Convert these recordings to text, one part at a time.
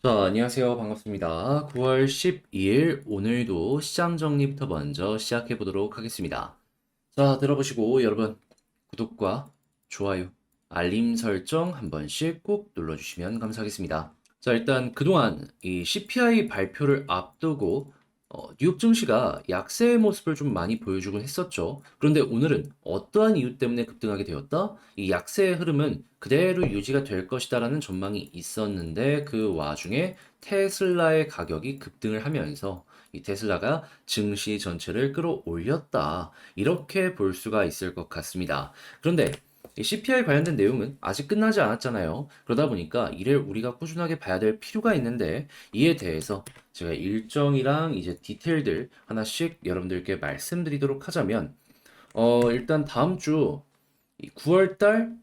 자, 안녕하세요. 반갑습니다. 9월 12일 오늘도 시장 정리부터 먼저 시작해 보도록 하겠습니다. 자, 들어보시고 여러분 구독과 좋아요, 알림 설정 한 번씩 꼭 눌러주시면 감사하겠습니다. 자, 일단 그동안 이 CPI 발표를 앞두고 뉴욕 증시가 약세의 모습을 좀 많이 보여주곤 했었죠. 그런데 오늘은 어떠한 이유 때문에 급등하게 되었다? 이 약세의 흐름은 그대로 유지가 될 것이다라는 전망이 있었는데 그 와중에 테슬라의 가격이 급등을 하면서 이 테슬라가 증시 전체를 끌어올렸다. 이렇게 볼 수가 있을 것 같습니다. 그런데 이 CPI 관련된 내용은 아직 끝나지 않았잖아요. 그러다 보니까 이를 우리가 꾸준하게 봐야 될 필요가 있는데 이에 대해서 제가 일정이랑 이제 디테일들 하나씩 여러분들께 말씀드리도록 하자면 일단 다음 주 9월 달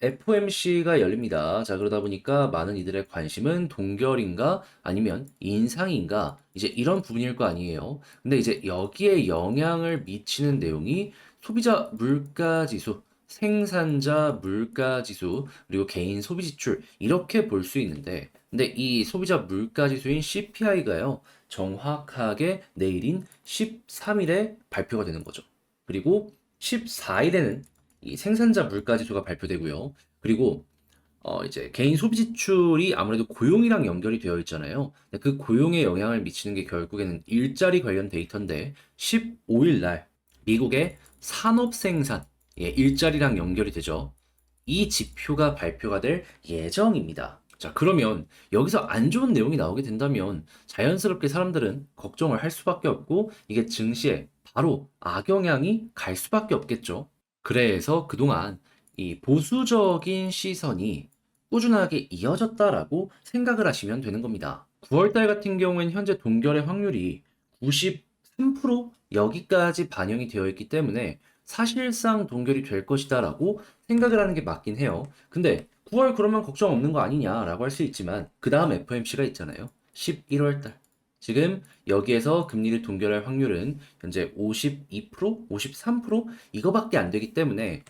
FOMC가 열립니다. 자, 그러다 보니까 많은 이들의 관심은 동결인가 아니면 인상인가 이제 이런 부분일 거 아니에요. 근데 이제 여기에 영향을 미치는 내용이 소비자 물가 지수, 생산자 물가 지수, 그리고 개인 소비 지출 이렇게 볼 수 있는데 근데 이 소비자 물가 지수인 CPI가요. 정확하게 내일인 13일에 발표가 되는 거죠. 그리고 14일에는 이 생산자 물가 지수가 발표되고요. 그리고 이제 개인 소비 지출이 아무래도 고용이랑 연결이 되어 있잖아요. 근데 그 고용에 영향을 미치는 게 결국에는 일자리 관련 데이터인데 15일 날 미국의 산업 생산, 예, 일자리랑 연결이 되죠. 이 지표가 발표가 될 예정입니다. 자, 그러면 여기서 안 좋은 내용이 나오게 된다면 자연스럽게 사람들은 걱정을 할 수밖에 없고 이게 증시에 바로 악영향이 갈 수밖에 없겠죠. 그래서 그동안 이 보수적인 시선이 꾸준하게 이어졌다라고 생각을 하시면 되는 겁니다. 9월달 같은 경우에는 현재 동결의 확률이 93% 여기까지 반영이 되어 있기 때문에 사실상 동결이 될 것이다라고 생각을 하는 게 맞긴 해요. 근데 9월 그러면 걱정 없는 거 아니냐라고 할 수 있지만 그 다음 FOMC가 있잖아요. 11월 달. 지금 여기에서 금리를 동결할 확률은 현재 52%, 53% 이거밖에 안 되기 때문에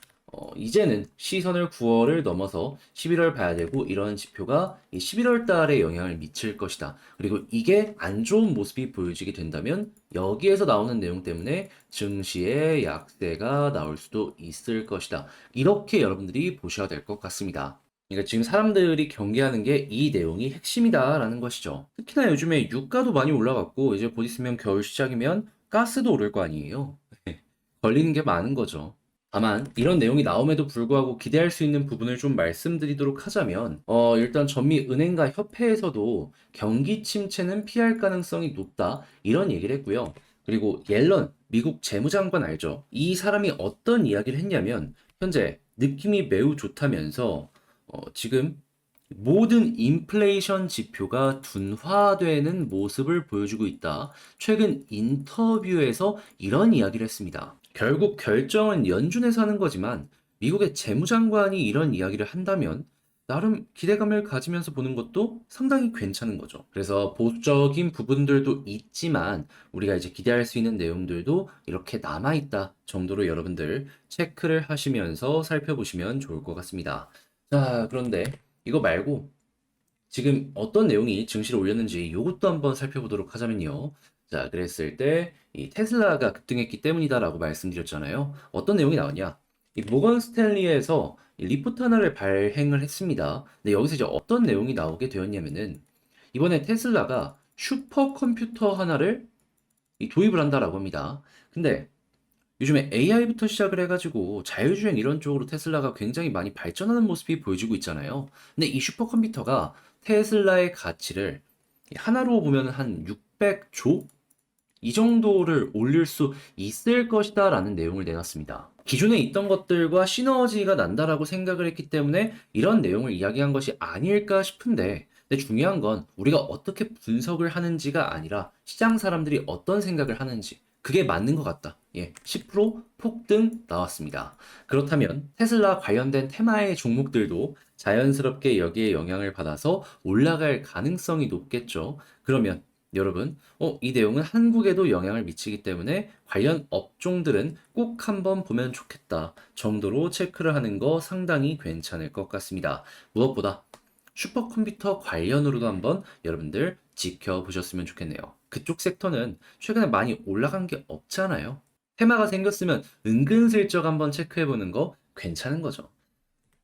이제는 시선을 9월을 넘어서 11월 봐야 되고 이런 지표가 이 11월 달에 영향을 미칠 것이다. 그리고 이게 안 좋은 모습이 보여지게 된다면 여기에서 나오는 내용 때문에 증시의 약세가 나올 수도 있을 것이다. 이렇게 여러분들이 보셔야 될 것 같습니다. 그러니까 지금 사람들이 경계하는 게 이 내용이 핵심이다라는 것이죠. 특히나 요즘에 유가도 많이 올라갔고 이제 곧 있으면 겨울 시작이면 가스도 오를 거 아니에요. 걸리는 게 많은 거죠. 다만 이런 내용이 나옴에도 불구하고 기대할 수 있는 부분을 좀 말씀드리도록 하자면 일단 전미은행가 협회에서도 경기 침체는 피할 가능성이 높다 이런 얘기를 했고요. 그리고 옐런 미국 재무장관 알죠? 이 사람이 어떤 이야기를 했냐면 현재 느낌이 매우 좋다면서 지금 모든 인플레이션 지표가 둔화되는 모습을 보여주고 있다. 최근 인터뷰에서 이런 이야기를 했습니다. 결국 결정은 연준에서 하는 거지만 미국의 재무장관이 이런 이야기를 한다면 나름 기대감을 가지면서 보는 것도 상당히 괜찮은 거죠. 그래서 보수적인 부분들도 있지만 우리가 이제 기대할 수 있는 내용들도 이렇게 남아있다 정도로 여러분들 체크를 하시면서 살펴보시면 좋을 것 같습니다. 자, 그런데 이거 말고 지금 어떤 내용이 증시를 올렸는지 이것도 한번 살펴보도록 하자면요. 자, 그랬을 때 이 테슬라가 급등했기 때문이다라고 말씀드렸잖아요. 어떤 내용이 나왔냐? 이 모건 스탠리에서 이 리포트 하나를 발행을 했습니다. 근데 여기서 이제 어떤 내용이 나오게 되었냐면은 이번에 테슬라가 슈퍼컴퓨터 하나를 이 도입을 한다라고 합니다. 근데 요즘에 AI부터 시작을 해가지고 자율주행 이런 쪽으로 테슬라가 굉장히 많이 발전하는 모습이 보여지고 있잖아요. 근데 이 슈퍼컴퓨터가 테슬라의 가치를 하나로 보면 한 600조? 이 정도를 올릴 수 있을 것이다 라는 내용을 내놨습니다. 기존에 있던 것들과 시너지가 난다라고 생각을 했기 때문에 이런 내용을 이야기한 것이 아닐까 싶은데 근데 중요한 건 우리가 어떻게 분석을 하는지가 아니라 시장 사람들이 어떤 생각을 하는지 그게 맞는 것 같다. 예, 10% 폭등 나왔습니다. 그렇다면 테슬라 관련된 테마의 종목들도 자연스럽게 여기에 영향을 받아서 올라갈 가능성이 높겠죠. 그러면 여러분, 이 내용은 한국에도 영향을 미치기 때문에 관련 업종들은 꼭 한번 보면 좋겠다 정도로 체크를 하는 거 상당히 괜찮을 것 같습니다. 무엇보다 슈퍼컴퓨터 관련으로도 한번 여러분들 지켜보셨으면 좋겠네요. 그쪽 섹터는 최근에 많이 올라간 게 없잖아요. 테마가 생겼으면 은근슬쩍 한번 체크해보는 거 괜찮은 거죠.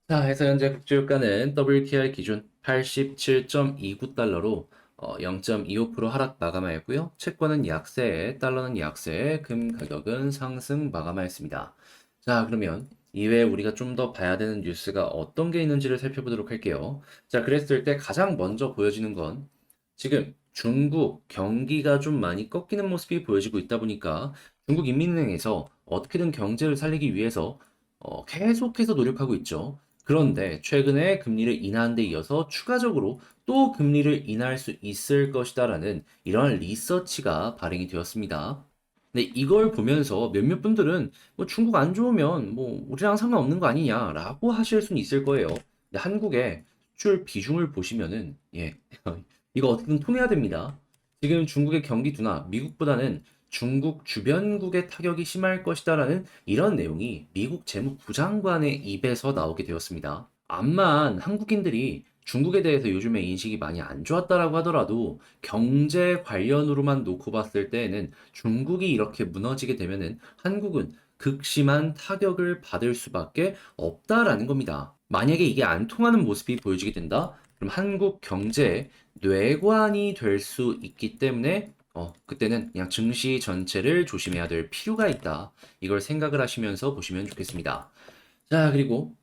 자, 해서 현재 국제유가는 WTI 기준 87.29달러로 0.25% 하락 마감하였고요. 채권은 약세, 달러는 약세, 금 가격은 상승 마감하였습니다. 자, 그러면 이외에 우리가 좀 더 봐야 되는 뉴스가 어떤 게 있는지를 살펴보도록 할게요. 자, 그랬을 때 가장 먼저 보여지는 건 지금 중국 경기가 좀 많이 꺾이는 모습이 보여지고 있다 보니까 중국 인민은행에서 어떻게든 경제를 살리기 위해서 계속해서 노력하고 있죠. 그런데 최근에 금리를 인하한 데 이어서 추가적으로 또 금리를 인하할 수 있을 것이다라는 이러한 리서치가 발행이 되었습니다. 근데 이걸 보면서 몇몇 분들은 뭐 중국 안 좋으면 뭐 우리랑 상관없는 거 아니냐라고 하실 수는 있을 거예요. 근데 한국의 수출 비중을 보시면은 예, 이거 어떻게든 통해야 됩니다. 지금 중국의 경기 둔화, 미국보다는 중국 주변국의 타격이 심할 것이다라는 이런 내용이 미국 재무부장관의 입에서 나오게 되었습니다. 암만 한국인들이 중국에 대해서 요즘에 인식이 많이 안 좋았다라고 하더라도 경제 관련으로만 놓고 봤을 때에는 중국이 이렇게 무너지게 되면은 한국은 극심한 타격을 받을 수밖에 없다라는 겁니다. 만약에 이게 안 통하는 모습이 보여지게 된다? 그럼 한국 경제에 뇌관이 될 수 있기 때문에 그때는 그냥 증시 전체를 조심해야 될 필요가 있다. 이걸 생각을 하시면서 보시면 좋겠습니다. 자, 그리고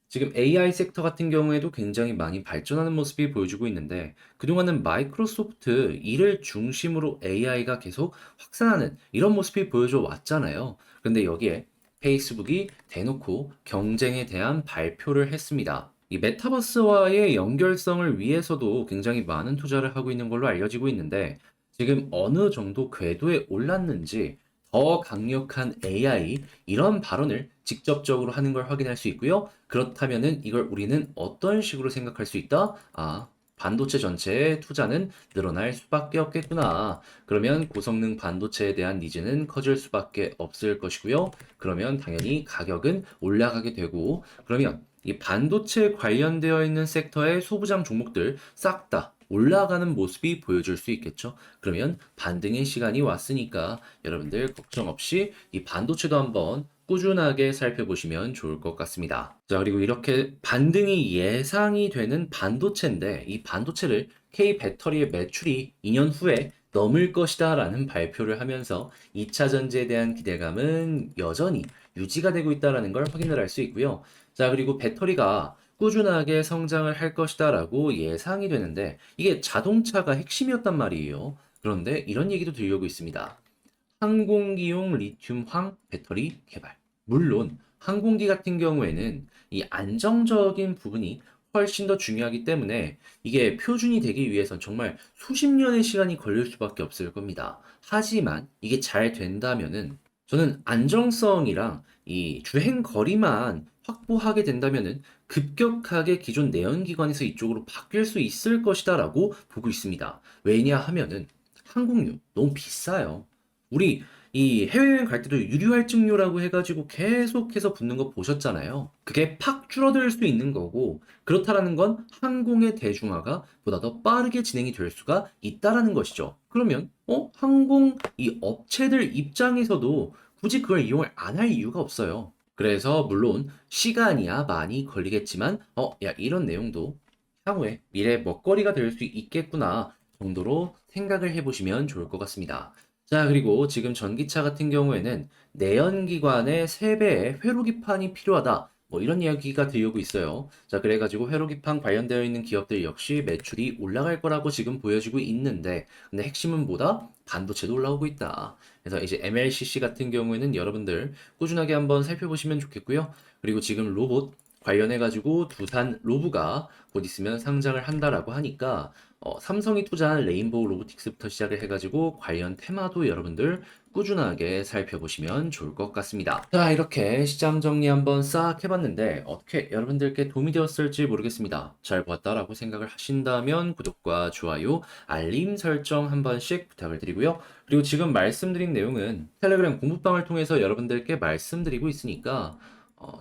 지금 AI 섹터 같은 경우에도 굉장히 많이 발전하는 모습이 보여주고 있는데 그동안은 마이크로소프트 이를 중심으로 AI가 계속 확산하는 이런 모습이 보여줘 왔잖아요. 그런데 여기에 페이스북이 대놓고 경쟁에 대한 발표를 했습니다. 이 메타버스와의 연결성을 위해서도 굉장히 많은 투자를 하고 있는 걸로 알려지고 있는데 지금 어느 정도 궤도에 올랐는지 더 강력한 AI 이런 발언을 직접적으로 하는 걸 확인할 수 있고요. 그렇다면은 이걸 우리는 어떤 식으로 생각할 수 있다? 아, 반도체 전체의 투자는 늘어날 수밖에 없겠구나. 그러면 고성능 반도체에 대한 니즈는 커질 수밖에 없을 것이고요. 그러면 당연히 가격은 올라가게 되고, 그러면 이 반도체 관련되어 있는 섹터의 소부장 종목들 싹 다 올라가는 모습이 보여줄 수 있겠죠. 그러면 반등의 시간이 왔으니까 여러분들 걱정 없이 이 반도체도 한번 꾸준하게 살펴보시면 좋을 것 같습니다. 자, 그리고 이렇게 반등이 예상이 되는 반도체인데 이 반도체를 K 배터리의 매출이 2년 후에 넘을 것이다 라는 발표를 하면서 2차 전지에 대한 기대감은 여전히 유지가 되고 있다는 걸 확인을 할 수 있고요. 자, 그리고 배터리가 꾸준하게 성장을 할 것이다 라고 예상이 되는데 이게 자동차가 핵심이었단 말이에요. 그런데 이런 얘기도 들려오고 있습니다. 항공기용 리튬황 배터리 개발. 물론 항공기 같은 경우에는 이 안정적인 부분이 훨씬 더 중요하기 때문에 이게 표준이 되기 위해선 정말 수십 년의 시간이 걸릴 수밖에 없을 겁니다. 하지만 이게 잘 된다면은 저는 안정성이랑 이 주행 거리만 확보하게 된다면은 급격하게 기존 내연기관에서 이쪽으로 바뀔 수 있을 것이다라고 보고 있습니다. 왜냐하면은 항공료 너무 비싸요. 우리 이 해외여행 갈 때도 유류할증료라고 해가지고 계속해서 붙는 거 보셨잖아요. 그게 팍 줄어들 수 있는 거고, 그렇다라는 건 항공의 대중화가 보다 더 빠르게 진행이 될 수가 있다라는 것이죠. 그러면, 항공 이 업체들 입장에서도 굳이 그걸 이용을 안 할 이유가 없어요. 그래서 물론 시간이야 많이 걸리겠지만, 야, 이런 내용도 향후에 미래 먹거리가 될 수 있겠구나 정도로 생각을 해보시면 좋을 것 같습니다. 자, 그리고 지금 전기차 같은 경우에는 내연기관의 3배의 회로기판이 필요하다. 뭐 이런 이야기가 들려오고 있어요. 자, 그래가지고 회로기판 관련되어 있는 기업들 역시 매출이 올라갈 거라고 지금 보여지고 있는데, 근데 핵심은 뭐다? 반도체도 올라오고 있다. 그래서 이제 MLCC 같은 경우에는 여러분들 꾸준하게 한번 살펴보시면 좋겠고요. 그리고 지금 로봇 관련해가지고 두산 로브가 곧 있으면 상장을 한다라고 하니까 삼성이 투자한 레인보우 로보틱스부터 시작을 해가지고 관련 테마도 여러분들 꾸준하게 살펴보시면 좋을 것 같습니다. 자, 이렇게 시장 정리 한번 싹 해봤는데 어떻게 여러분들께 도움이 되었을지 모르겠습니다. 잘 보았다라고 생각을 하신다면 구독과 좋아요, 알림 설정 한 번씩 부탁을 드리고요. 그리고 지금 말씀드린 내용은 텔레그램 공부방을 통해서 여러분들께 말씀드리고 있으니까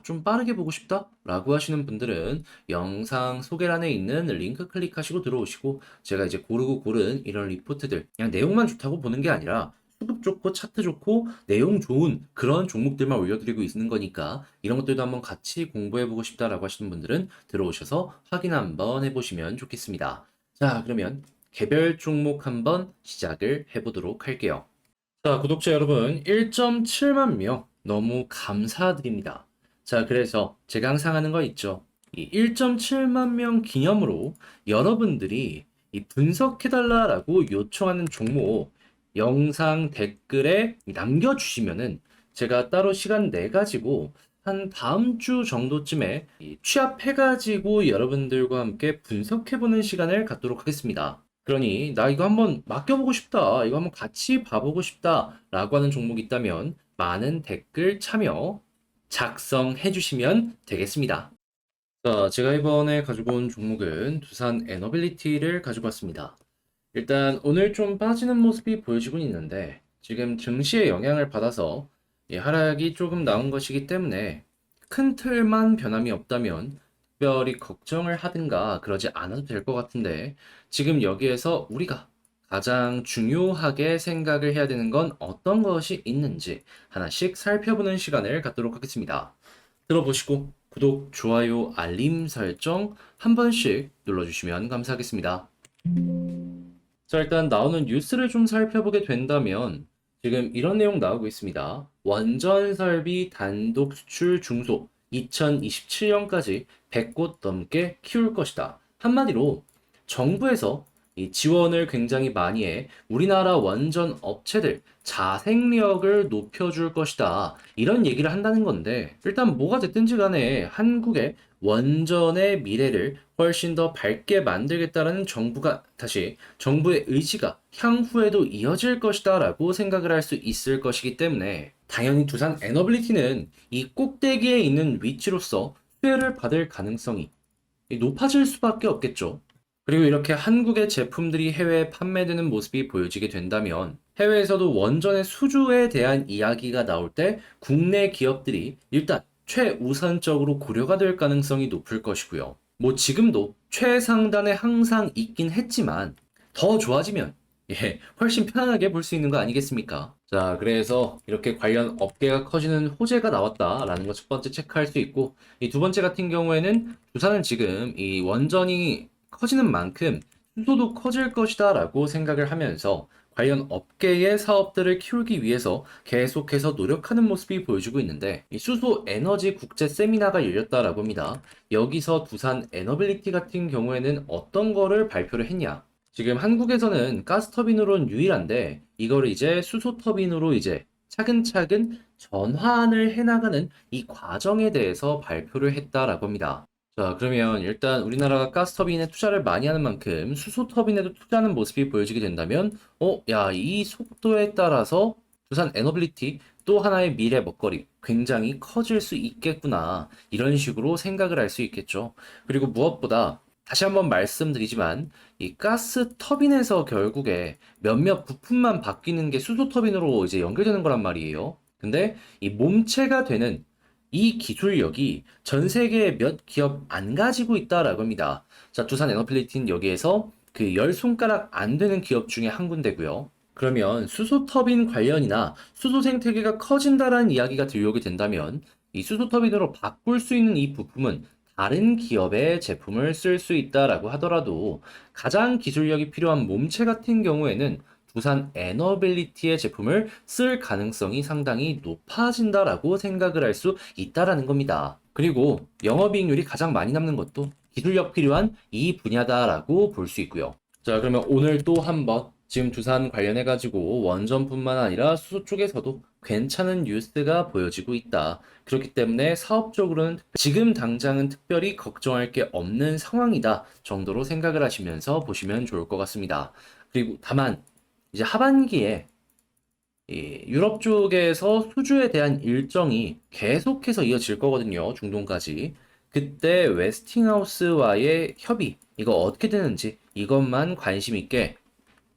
좀 빠르게 보고 싶다? 라고 하시는 분들은 영상 소개란에 있는 링크 클릭하시고 들어오시고 제가 이제 고르고 고른 이런 리포트들 그냥 내용만 좋다고 보는 게 아니라 수급 좋고 차트 좋고 내용 좋은 그런 종목들만 올려드리고 있는 거니까 이런 것들도 한번 같이 공부해보고 싶다라고 하시는 분들은 들어오셔서 확인 한번 해보시면 좋겠습니다. 자, 그러면 개별 종목 한번 시작을 해보도록 할게요. 자, 구독자 여러분, 1.7만 명 너무 감사드립니다. 자, 그래서 제가 항상 하는 거 있죠. 이 1.7만 명 기념으로 여러분들이 이 분석해달라라고 요청하는 종목 영상 댓글에 남겨주시면은 제가 따로 시간 내 가지고 한 다음 주 정도쯤에 취합해가지고 여러분들과 함께 분석해보는 시간을 갖도록 하겠습니다. 그러니 나 이거 한번 맡겨보고 싶다. 이거 한번 같이 봐보고 싶다. 라고 하는 종목이 있다면 많은 댓글 참여 작성해 주시면 되겠습니다. 자, 제가 이번에 가지고 온 종목은 두산 에너빌리티를 가지고 왔습니다. 일단 오늘 좀 빠지는 모습이 보여지고 있는데 지금 증시의 영향을 받아서 하락이 조금 나온 것이기 때문에 큰 틀만 변함이 없다면 특별히 걱정을 하든가 그러지 않아도 될 것 같은데 지금 여기에서 우리가 가장 중요하게 생각을 해야 되는 건 어떤 것이 있는지 하나씩 살펴보는 시간을 갖도록 하겠습니다. 들어보시고 구독, 좋아요, 알림 설정 한 번씩 눌러주시면 감사하겠습니다. 자, 일단 나오는 뉴스를 좀 살펴보게 된다면 지금 이런 내용 나오고 있습니다. 원전 설비 단독 수출 중소 2027년까지 100곳 넘게 키울 것이다. 한마디로 정부에서 이 지원을 굉장히 많이 해 우리나라 원전 업체들 자생력을 높여줄 것이다. 이런 얘기를 한다는 건데 일단 뭐가 됐든지 간에 한국의 원전의 미래를 훨씬 더 밝게 만들겠다라는 정부의 의지가 향후에도 이어질 것이다라고 생각을 할 수 있을 것이기 때문에 당연히 두산 에너빌리티는 이 꼭대기에 있는 위치로서 수혜를 받을 가능성이 높아질 수밖에 없겠죠. 그리고 이렇게 한국의 제품들이 해외에 판매되는 모습이 보여지게 된다면 해외에서도 원전의 수주에 대한 이야기가 나올 때 국내 기업들이 일단 최우선적으로 고려가 될 가능성이 높을 것이고요. 뭐 지금도 최상단에 항상 있긴 했지만 더 좋아지면 훨씬 편안하게 볼 수 있는 거 아니겠습니까? 자, 그래서 이렇게 관련 업계가 커지는 호재가 나왔다라는 거 첫 번째 체크할 수 있고 이 두 번째 같은 경우에는 두산은 지금 이 원전이 커지는 만큼 수소도 커질 것이다 라고 생각을 하면서 관련 업계의 사업들을 키우기 위해서 계속해서 노력하는 모습이 보여주고 있는데 이 수소 에너지 국제 세미나가 열렸다라고 합니다. 여기서 두산 에너빌리티 같은 경우에는 어떤 거를 발표를 했냐? 지금 한국에서는 가스터빈으로는 유일한데 이거를 이제 수소터빈으로 이제 차근차근 전환을 해나가는 이 과정에 대해서 발표를 했다라고 합니다. 자, 그러면 일단 우리나라가 가스터빈에 투자를 많이 하는 만큼 수소터빈에도 투자하는 모습이 보여지게 된다면, 야, 이 속도에 따라서 두산 에너빌리티 또 하나의 미래 먹거리 굉장히 커질 수 있겠구나. 이런 식으로 생각을 할 수 있겠죠. 그리고 무엇보다 다시 한번 말씀드리지만 이 가스 터빈에서 결국에 몇몇 부품만 바뀌는 게 수소 터빈으로 이제 연결되는 거란 말이에요. 근데 이 몸체가 되는 이 기술력이 전 세계에 몇 기업 안 가지고 있다라고 합니다. 자, 두산 에너빌리티는 여기에서 그 열 손가락 안 되는 기업 중에 한 군데고요. 그러면 수소 터빈 관련이나 수소 생태계가 커진다라는 이야기가 들려오게 된다면 이 수소 터빈으로 바꿀 수 있는 이 부품은 다른 기업의 제품을 쓸 수 있다라고 하더라도 가장 기술력이 필요한 몸체 같은 경우에는 두산 에너빌리티의 제품을 쓸 가능성이 상당히 높아진다라고 생각을 할 수 있다라는 겁니다. 그리고 영업이익률이 가장 많이 남는 것도 기술력 필요한 이 분야다라고 볼 수 있고요. 자, 그러면 오늘 또 한번 지금 두산 관련해가지고 원전뿐만 아니라 수소 쪽에서도 괜찮은 뉴스가 보여지고 있다. 그렇기 때문에 사업적으로는 지금 당장은 특별히 걱정할 게 없는 상황이다 정도로 생각을 하시면서 보시면 좋을 것 같습니다. 그리고 다만 이제 하반기에 이 유럽 쪽에서 수주에 대한 일정이 계속해서 이어질 거거든요. 중동까지. 그때 웨스팅하우스와의 협의 이거 어떻게 되는지 이것만 관심 있게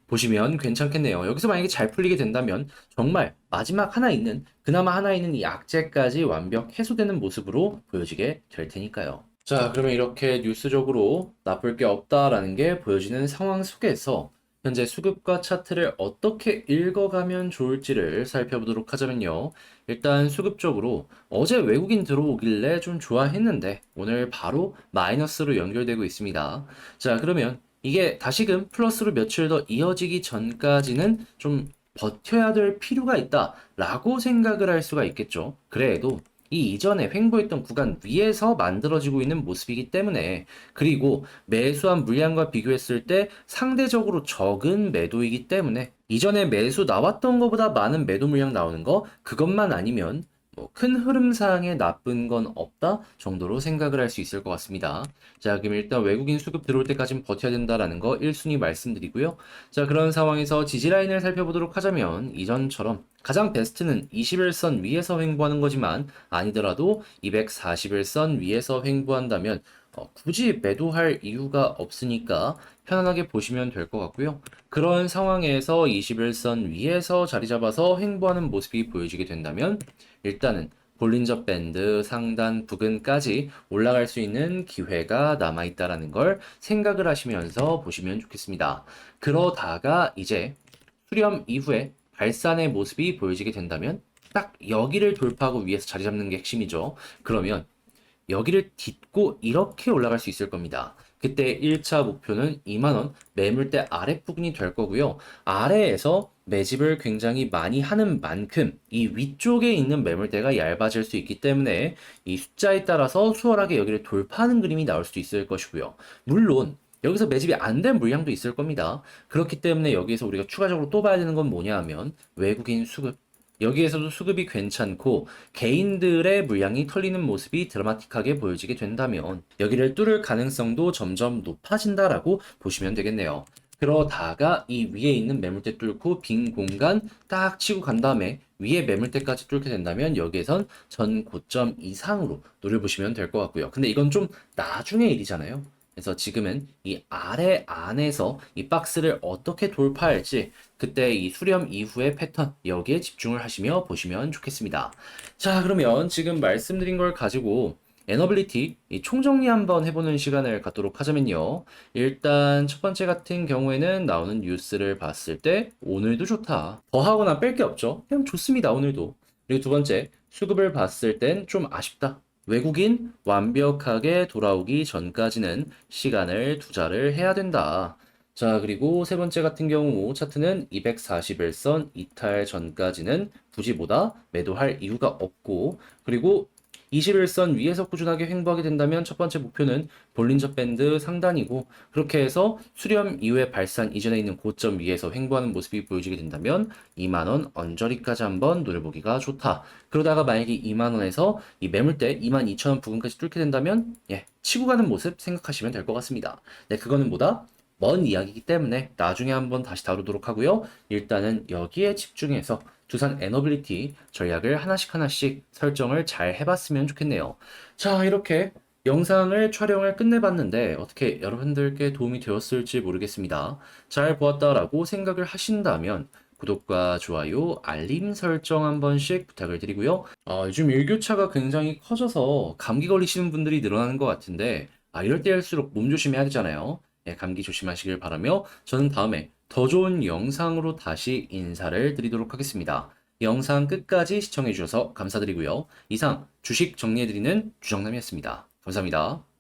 보시면 괜찮겠네요. 여기서 만약에 잘 풀리게 된다면 정말 마지막 하나 있는, 그나마 하나 있는 이 악재까지 완벽 해소되는 모습으로 보여지게 될 테니까요. 자, 그러면 이렇게 뉴스적으로 나쁠 게 없다라는 게 보여지는 상황 속에서 현재 수급과 차트를 어떻게 읽어가면 좋을지를 살펴보도록 하자면요. 일단 수급적으로 어제 외국인 들어오길래 좀 좋아했는데 오늘 바로 마이너스로 연결되고 있습니다. 자, 그러면 이게 다시금 플러스로 며칠 더 이어지기 전까지는 좀 버텨야 될 필요가 있다라고 생각을 할 수가 있겠죠. 그래도 이 이전에 횡보했던 구간 위에서 만들어지고 있는 모습이기 때문에, 그리고 매수한 물량과 비교했을 때 상대적으로 적은 매도이기 때문에 이전에 매수 나왔던 것보다 많은 매도 물량 나오는 거, 그것만 아니면 뭐 큰 흐름상에 나쁜 건 없다 정도로 생각을 할 수 있을 것 같습니다. 자, 그럼 일단 외국인 수급 들어올 때까지는 버텨야 된다라는 거 1순위 말씀드리고요. 자, 그런 상황에서 지지라인을 살펴보도록 하자면 이전처럼 가장 베스트는 21선 위에서 횡보하는 거지만 아니더라도 241선 위에서 횡보한다면 굳이 매도할 이유가 없으니까 편안하게 보시면 될 것 같고요. 그런 상황에서 21선 위에서 자리 잡아서 횡보하는 모습이 보여지게 된다면 일단은 볼린저 밴드 상단 부근까지 올라갈 수 있는 기회가 남아있다라는 걸 생각을 하시면서 보시면 좋겠습니다. 그러다가 이제 수렴 이후에 발산의 모습이 보여지게 된다면 딱 여기를 돌파하고 위에서 자리 잡는 게 핵심이죠. 그러면 여기를 딛고 이렇게 올라갈 수 있을 겁니다. 그때 1차 목표는 2만원 매물대 아랫부분이 될 거고요. 아래에서 매집을 굉장히 많이 하는 만큼 이 위쪽에 있는 매물대가 얇아질 수 있기 때문에 이 숫자에 따라서 수월하게 여기를 돌파하는 그림이 나올 수도 있을 것이고요. 물론 여기서 매집이 안 된 물량도 있을 겁니다. 그렇기 때문에 여기에서 우리가 추가적으로 또 봐야 되는 건 뭐냐 하면 외국인 수급, 여기에서도 수급이 괜찮고 개인들의 물량이 털리는 모습이 드라마틱하게 보여지게 된다면 여기를 뚫을 가능성도 점점 높아진다라고 보시면 되겠네요. 그러다가 이 위에 있는 매물대 뚫고 빈 공간 딱 치고 간 다음에 위에 매물대까지 뚫게 된다면 여기에선 전 고점 이상으로 노려보시면 될 것 같고요. 근데 이건 좀 나중의 일이잖아요. 그래서 지금은 이 아래 안에서 이 박스를 어떻게 돌파할지 그때 이 수렴 이후의 패턴 여기에 집중을 하시며 보시면 좋겠습니다. 자, 그러면 지금 말씀드린 걸 가지고 에너빌리티 이 총정리 한번 해보는 시간을 갖도록 하자면요. 일단 첫 번째 같은 경우에는 나오는 뉴스를 봤을 때 오늘도 좋다. 더하거나 뺄 게 없죠. 그냥 좋습니다. 오늘도. 그리고 두 번째 수급을 봤을 땐 좀 아쉽다. 외국인 완벽하게 돌아오기 전까지는 시간을 투자를 해야 된다. 자, 그리고 세 번째 같은 경우 차트는 241선 이탈 전까지는 굳이 보다 매도할 이유가 없고, 그리고 21선 위에서 꾸준하게 횡보하게 된다면 첫 번째 목표는 볼린저 밴드 상단이고, 그렇게 해서 수렴 이후에 발산 이전에 있는 고점 위에서 횡보하는 모습이 보여지게 된다면 2만원 언저리까지 한번 노려보기가 좋다. 그러다가 만약에 2만원에서 이 매물대 22,000원 부근까지 뚫게 된다면 치고 가는 모습 생각하시면 될 것 같습니다. 네, 그거는 뭐다? 먼 이야기이기 때문에 나중에 한번 다시 다루도록 하고요. 일단은 여기에 집중해서 두산 에너빌리티 전략을 하나씩 설정을 잘 해봤으면 좋겠네요. 자, 이렇게 영상을 촬영을 끝내봤는데 어떻게 여러분들께 도움이 되었을지 모르겠습니다. 잘 보았다라고 생각을 하신다면 구독과 좋아요, 알림 설정 한 번씩 부탁을 드리고요. 요즘 일교차가 굉장히 커져서 감기 걸리시는 분들이 늘어나는 것 같은데 이럴 때일수록 몸 조심해야 되잖아요. 감기 조심하시길 바라며 저는 다음에 더 좋은 영상으로 다시 인사를 드리도록 하겠습니다. 영상 끝까지 시청해주셔서 감사드리고요. 이상 주식 정리해드리는 주정남이었습니다. 감사합니다.